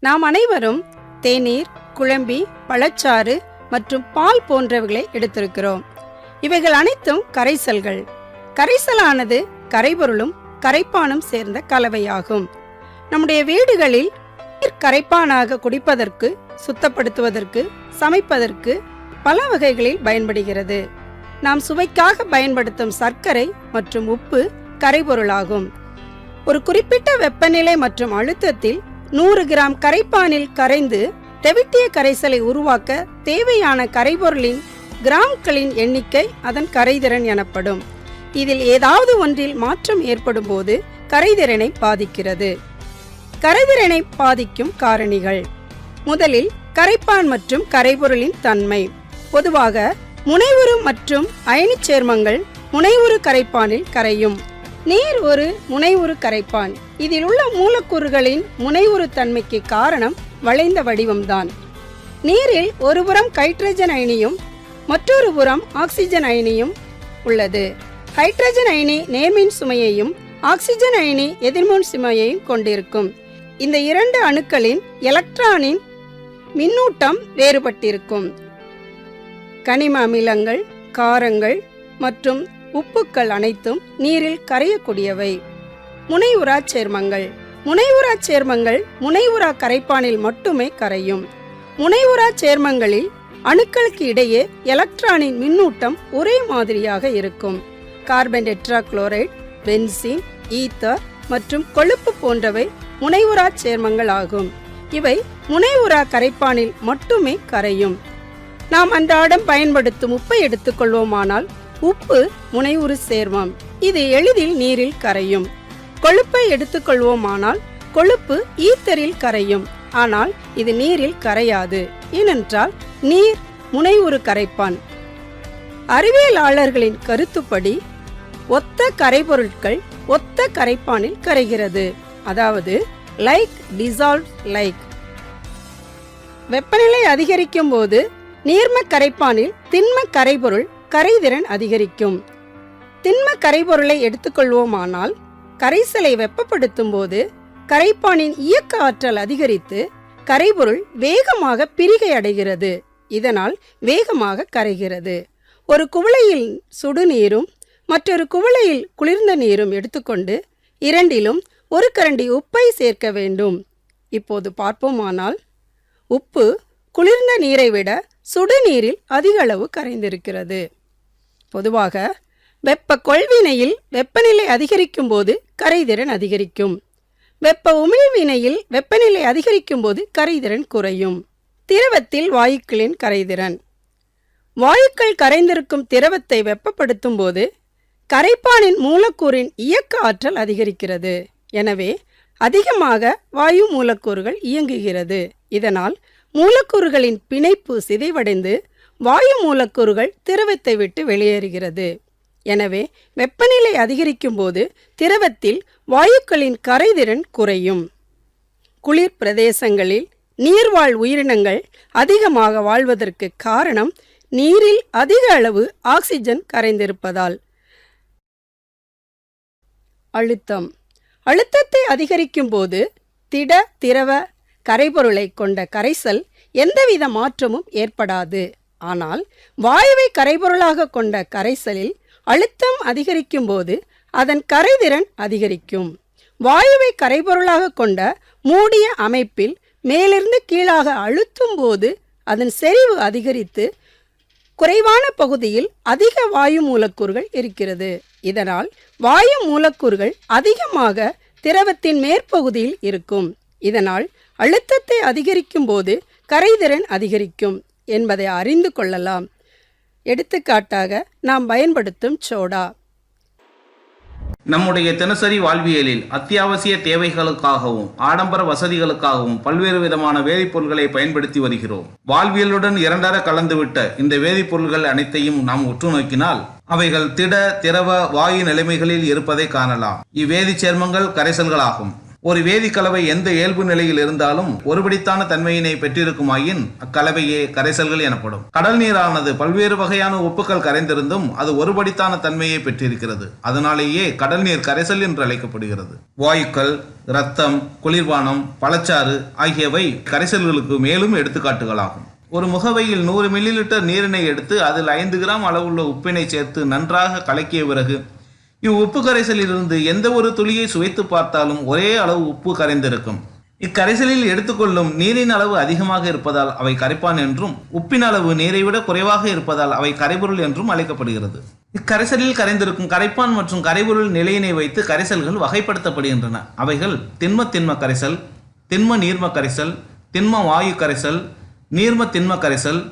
நாம் அனைவரும் தேநீர், குழம்பி, பழச்சாறு மற்றும் பால் போன்றவைகளை எடுத்திருக்கிறோம். இவைகள் அனைத்தும் கரைசல்கள். கரைசலானது கரைபொருளும் கரைப்பானும் சேர்ந்த கலவையாகும். நம்முடைய வீடுகளில் கரைப்பானாக குடிப்பதற்கு, சுத்தப்படுத்துவதற்கு, சமைப்பதற்கு பல வகைகளில் பயன்படுகிறது. நாம் சுவைக்காக பயன்படுத்தும் சர்க்கரை மற்றும் உப்பு கரைபொருளாகும். ஒரு குறிப்பிட்ட வெப்பநிலை மற்றும் அழுத்தத்தில் 100 கிராம் கரைப்பானில் கரைந்து தெவிட்டிய கரைசலை உருவாக்க தேவையான கரைபொருளின் கிராம்களின் எண்ணிக்கை அதன் கரைதிறன் எனப்படும். இதில் ஏதாவது ஒன்றில் மாற்றம் ஏற்படும் போது கரைதிறனை பாதிக்கிறது. கரைதிறனை பாதிக்கும் காரணிகள். முதலில் கரைப்பான் மற்றும் கரைபொருளின் தன்மை. பொதுவாக முனைவுறு மற்றும் அயனிச் சேர்மங்கள் முனைவுறு கரைப்பானில் கரையும். நீர் ஒரு முனைவுறு கரைப்பான். இதில் உள்ள மூலக்கூறுகளின் முனைவுறு தன்மைக்கு காரணம் வளைந்த வடிவம்தான். நீரில் ஒருபுறம் ஹைட்ரஜன் அயனியும் மற்றொரு புறம் ஆக்சிஜன் அயனியும் உள்ளது. ஹைட்ரஜன் அயனி நேர்மின் சுமையையும் ஆக்சிஜன் அயனி எதிர்மின் சுமையையும் கொண்டிருக்கும். இந்த இரண்டு அணுக்களின் எலக்ட்ரானின் மின்னூட்டம் வேறுபட்டிருக்கும். கனிம அமிலங்கள், காரங்கள் மற்றும் உப்புக்கள் அனைத்தும் நீரில் கரையக்கூடியவை. முனைவுறா சேர்மங்கள். முனைவுறா சேர்மங்கள் முனைவுறா கரைப்பானில் மட்டுமே கரையும். முனைவுறா சேர்மங்களில் அணுக்களுக்கு இடையே எலக்ட்ரானின் மின்னூட்டம் ஒரே மாதிரியாக இருக்கும். கார்பன் டெட்ராக்ளோரைடு, பென்சீன், ஈத்தர் மற்றும் கொழுப்பு போன்றவை முனைவுறா சேர்மங்கள் ஆகும். இவை முனைவுறா கரைப்பானில் மட்டுமே கரையும். நாம் அன்றாடம் பயன்படுத்தும் உப்பை எடுத்துக்கொள்வோமானால் உப்பு முனைவுறு சேர்மம். இது எளிதில் நீரில் கரையும். கொழுப்பை எடுத்துக்கொள்வோமானால் கொழுப்பு ஈத்தரில் கரையும். ஆனால் இது நீரில் கரையாது. ஏனென்றால் நீர் முனைவுறு கரைப்பான். அறிவியலாளர்களின் கருத்துப்படி ஒத்த கரைபொருட்கள் ஒத்த கரைப்பானில் கரைகிறது. அதாவது லைக் டிசால்வ் லைக். வெப்பநிலை அதிகரிக்கும் போது நீர்ம கரைப்பானில் திண்ம கரைபொருள் கரைதிறன் அதிகரிக்கும். திண்ம கரைபொருளை எடுத்துக்கொள்வோமானால் கரைசலை வெப்பப்படுத்தும் போது கரைப்பானின் இயக்க ஆற்றல் அதிகரித்து கரைபொருள் வேகமாக பிரிகை அடைகிறது. இதனால் வேகமாக கரைகிறது. ஒரு குவளையில் சுடுநீரும் மற்றொரு குவளையில் குளிர்ந்த நீரும் எடுத்துக்கொண்டு இரண்டிலும் ஒரு கரண்டி உப்பை சேர்க்க வேண்டும். இப்போது பார்ப்போமானால் உப்பு குளிர்ந்த நீரை விட சுடுநீரில் அதிக அளவு கரைந்திருக்கிறது. பொதுவாக வெப்ப கொள்வினையில் வெப்பநிலை அதிகரிக்கும் போது கரைதிறன் அதிகரிக்கும். வெப்ப உமிழ்வினையில் வெப்பநிலை அதிகரிக்கும் போது கரைதிறன் குறையும். திரவத்தில் வாயுக்களின் கரைதிறன். வாயுக்கள் கரைந்திருக்கும் திரவத்தை வெப்பப்படுத்தும் போது கரைப்பானின் மூலக்கூறின் இயக்க ஆற்றல் அதிகரிக்கிறது. எனவே அதிகமாக வாயு மூலக்கூறுகள் இயங்குகிறது. இதனால் மூலக்கூறுகளின் பிணைப்பு சிதைவடைந்து வாயு மூலக்கூறுகள் திரவத்தை விட்டு வெளியேறுகிறது. எனவே வெப்பநிலை அதிகரிக்கும் போது திரவத்தில் வாயுக்களின் கரைதிறன் குறையும். குளிர் பிரதேசங்களில் நீர்வாழ் உயிரினங்கள் அதிகமாக வாழ்வதற்கு காரணம் நீரில் அதிக அளவு ஆக்சிஜன் கரைந்திருப்பதால். அழுத்தம். அழுத்தத்தை அதிகரிக்கும் போது திட, திரவ, கரைபொருளை கொண்ட கரைசல் எந்தவித மாற்றமும் ஏற்படாது. ஆனால் வாயுவை கரைபொருளாக கொண்ட கரைசலில் அழுத்தம் அதிகரிக்கும் போது அதன் கரைதிறன் அதிகரிக்கும். வாயுவை கரைபொருளாக கொண்ட மூடிய அமைப்பில் மேலிருந்து கீழாக அழுத்தும் போது அதன் செறிவு அதிகரித்து குறைவான பகுதியில் அதிக வாயு மூலக்கூறுகள் இருக்கிறது. இதனால் வாயு மூலக்கூறுகள் அதிகமாக திரவத்தின் மேற்பகுதியில் இருக்கும். இதனால் அழுத்தத்தை அதிகரிக்கும் போது கரைதிறன் அதிகரிக்கும் என்பதை அறிந்து கொள்ளலாம். எடுத்துக்காட்டாக நாம் பயன்படுத்தும் சோடா. நம்முடைய தினசரி வாழ்வியலில் அத்தியாவசிய தேவைகளுக்காகவும் ஆடம்பர வசதிகளுக்காகவும் பல்வேறு விதமான வேதிப்பொருட்களை பயன்படுத்தி வருகிறோம். வாழ்வியலுடன் இரண்டர கலந்துவிட்ட இந்த வேதிப்பொருட்கள் அனைத்தையும் நாம் உற்று நோக்கினால் அவைகள் திட, திரவ, வாயு நிலைமைகளில் இருப்பதை காணலாம். இவ்வேதி சேர்மங்கள் கரைசல்களாகும். ஒரு வேதிக்கலவை எந்த இயல்பு நிலையில் இருந்தாலும் ஒருபடித்தான தன்மையினை பெற்றிருக்குமாயின் அக்கலவையே கரைசல்கள் எனப்படும். கடல் நீரானது பல்வேறு வகையான உப்புக்கள் கரைந்திருந்தும் அது ஒருபடித்தான தன்மையை பெற்றிருக்கிறது. அதனாலேயே கடல் நீர் கரைசல் என்று அழைக்கப்படுகிறது. வாயுக்கள், இரத்தம், குளிர்பானம், பழச்சாறு ஆகியவை கரைசல்களுக்கு மேலும் எடுத்துக்காட்டுகளாகும். ஒரு முகவையில் 100 மில்லிலிட்டர் நீரினை எடுத்து அதில் 5 கிராம் அளவுள்ள உப்பினை சேர்த்து நன்றாக கலக்கிய பிறகு இவ்வுப்பு கரைசலிலிருந்து எந்த ஒரு துளியை சுவைத்து பார்த்தாலும் ஒரே அளவு உப்பு கரைந்திருக்கும். இக்கரைசலில் எடுத்துக்கொள்ளும் நீரின் அளவு அதிகமாக இருப்பதால் அவை கரைப்பான் என்றும், உப்பின் அளவு நீரை விட குறைவாக இருப்பதால் அவை கரைபொருள் என்றும் அழைக்கப்படுகிறது. இக்கரைசலில் கரைந்திருக்கும் கரைப்பான் மற்றும் கரைபொருள் நிலையினை வைத்து கரைசல்கள் வகைப்படுத்தப்படுகின்றன. அவைகள் திண்ம கரைசல், திண்ம நீர்ம கரைசல், திண்ம வாயு கரைசல், நீர்ம திண்ம கரைசல்,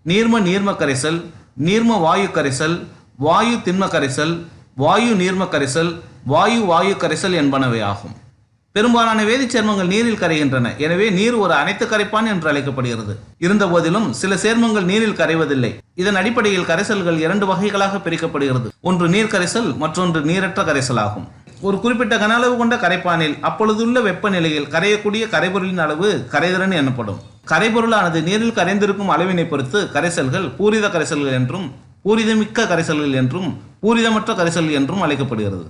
நீர்ம கரைசல், நீர்ம வாயு கரைசல், வாயு திண்ம கரைசல், வாயு நீர்ம கரைசல், வாயு கரைசல் என்பனவை ஆகும். பெரும்பாலான வேதிச் சேர்மங்கள் நீரில் கரைகின்றன. எனவே நீர் ஒரு அனைத்து கரைப்பான் என்று அழைக்கப்படுகிறது. இருந்த போதிலும் சில சேர்மங்கள் நீரில் கரைவதில்லை. இதன் அடிப்படையில் கரைசல்கள் 2 வகைகளாக பிரிக்கப்படுகிறது. ஒன்று நீர் கரைசல், மற்றொன்று நீரற்ற கரைசல் ஆகும். ஒரு குறிப்பிட்ட கன அளவு கொண்ட கரைப்பானில் அப்பொழுதுள்ள வெப்பநிலையில் கரையக்கூடிய கரைபொருளின் அளவு கரைதிறன் எனப்படும். கரைபொருளானது நீரில் கரைந்திருக்கும் அளவினை பொறுத்து கரைசல்கள் பூரித கரைசல்கள் என்றும், பூரிதமிக்க கரைசல்கள் என்றும், பூரிதமற்ற கரைசல்கள் என்றும் அழைக்கப்படுகிறது.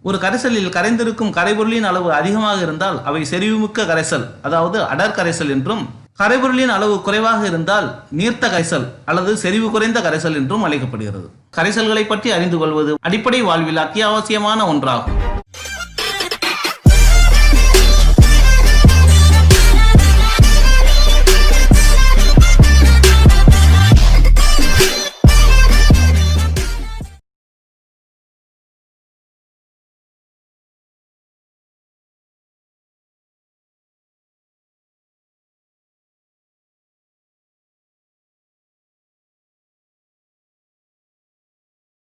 ஒரு கரைசலில் கரைந்திருக்கும் கரைபொருளின் அளவு அதிகமாக இருந்தால் அவை செறிவுமிக்க கரைசல், அதாவது அடர் கரைசல் என்றும், கரைபொருளின் அளவு குறைவாக இருந்தால் நீர்த்த கரைசல் அல்லது செறிவு குறைந்த கரைசல் என்றும் அழைக்கப்படுகிறது. கரைசல்களை பற்றி அறிந்து கொள்வது அடிப்படை வாழ்வில் அத்தியாவசியமான ஒன்றாகும்.